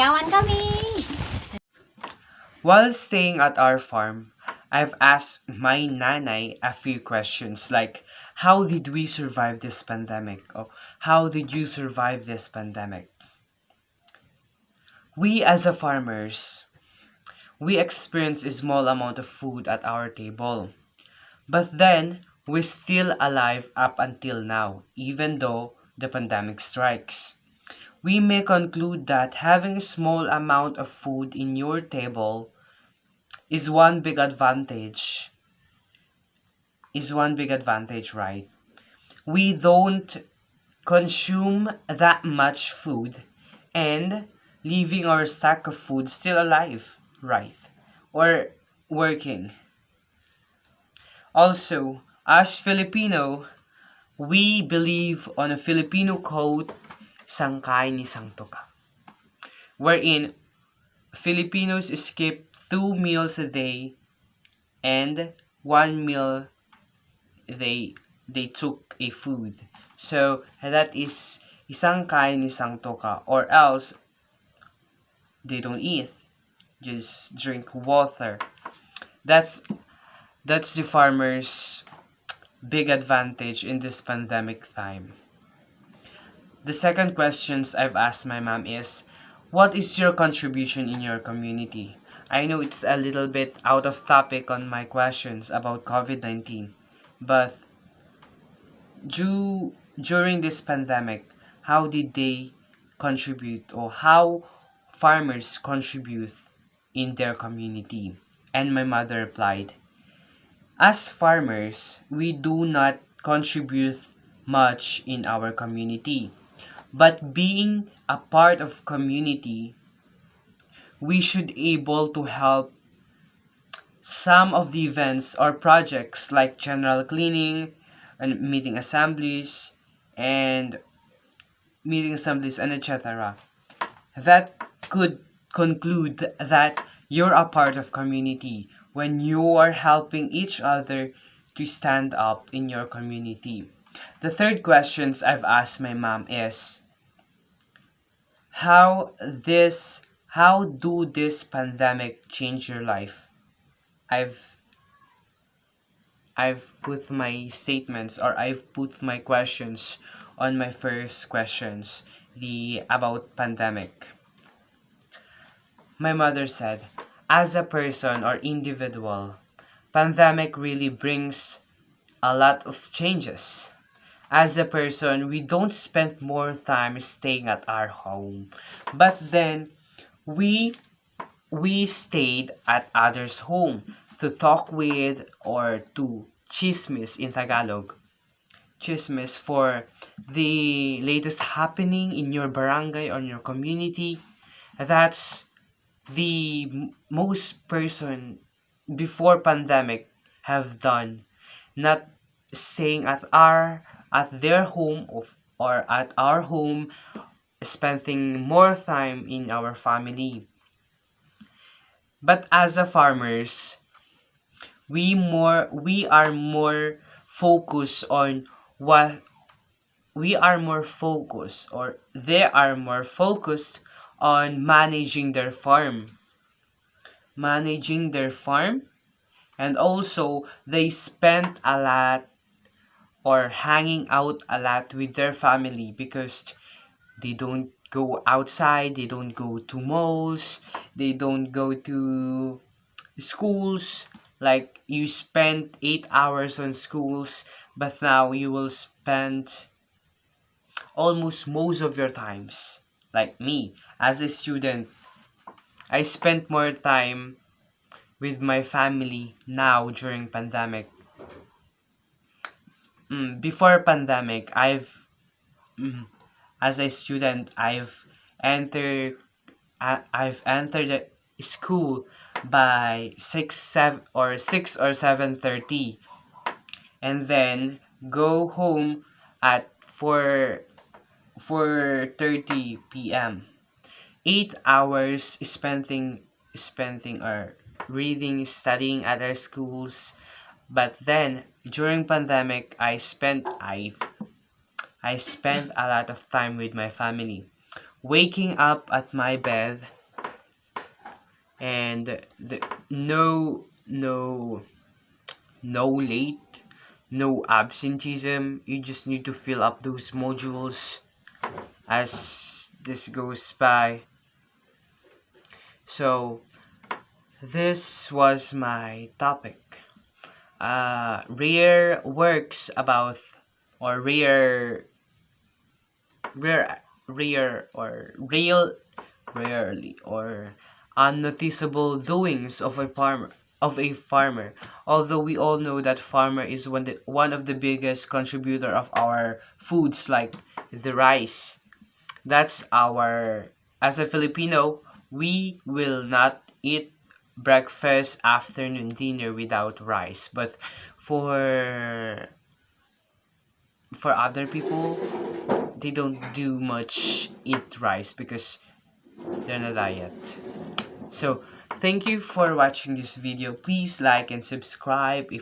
Sayawan kami! While staying at our farm, I've asked my nanay a few questions like, how did we survive this pandemic? Or how did you survive this pandemic? We as a farmers, we experience a small amount of food at our table. But then, we're still alive up until now, even though the pandemic strikes. We may conclude that having a small amount of food in your table is one big advantage. Right? We don't consume that much food and leaving our stack of food still alive, right? Or working. Also, as Filipino, we believe on a Filipino quote, "Sangkay ni Sangto ka," wherein Filipinos skip 2 meals a day and 1 meal they took a food. So that is isang kain isang toka, or else they don't eat, just drink water. That's the farmers' big advantage in this pandemic time. The second questions I've asked my mom is, what is your contribution in your community? I know it's a little bit out of topic on my questions about COVID-19, but during this pandemic, how did they contribute, or how farmers contribute in their community? And my mother replied, as farmers, we do not contribute much in our community. But being a part of community, we should able to help some of the events or projects like general cleaning and and meeting assemblies and etc. That could conclude that you're a part of community when you are helping each other to stand up in your community. The third questions I've asked my mom is, how do this pandemic change your life? I've I've put my statements, or I've put my questions on my first questions, the about pandemic. My mother said, as a person or individual, pandemic really brings a lot of changes. As a person, we don't spend more time staying at our home. But then we stayed at others' home to talk with, or to chismis in Tagalog. Chismis for the latest happening in your barangay or in your community. That's the most person before pandemic have done, not staying at their home or at our home, spending more time in our family. But as a farmers, we are more focused on what we are more focused, or they are more focused on managing their farm, and also they spend a lot or hanging out a lot with their family because they don't go outside, they don't go to malls, they don't go to schools. Like, you spend 8 hours on schools, but now you will spend almost most of your times. Like me, as a student, I spent more time with my family now during pandemic. Before pandemic, mm, as a student, entered I've entered the school by 6 or 7:30, and then go home at 4:30 p.m. 8 hours spending or reading, studying at our schools. But then during pandemic, I spent a lot of time with my family. waking up at my bed, and no late, no absenteeism. You just need to fill up those modules as this goes by. So this was my topic. Rare works about, or rare or real rarely or unnoticeable doings of a farmer. Although we all know that farmer is one of the biggest contributor of our foods, like the rice. That's our, as a Filipino, we will not eat breakfast, afternoon, dinner without rice. But for other people, they don't do much eat rice because they're on a diet. So thank you for watching this video. Please like and subscribe if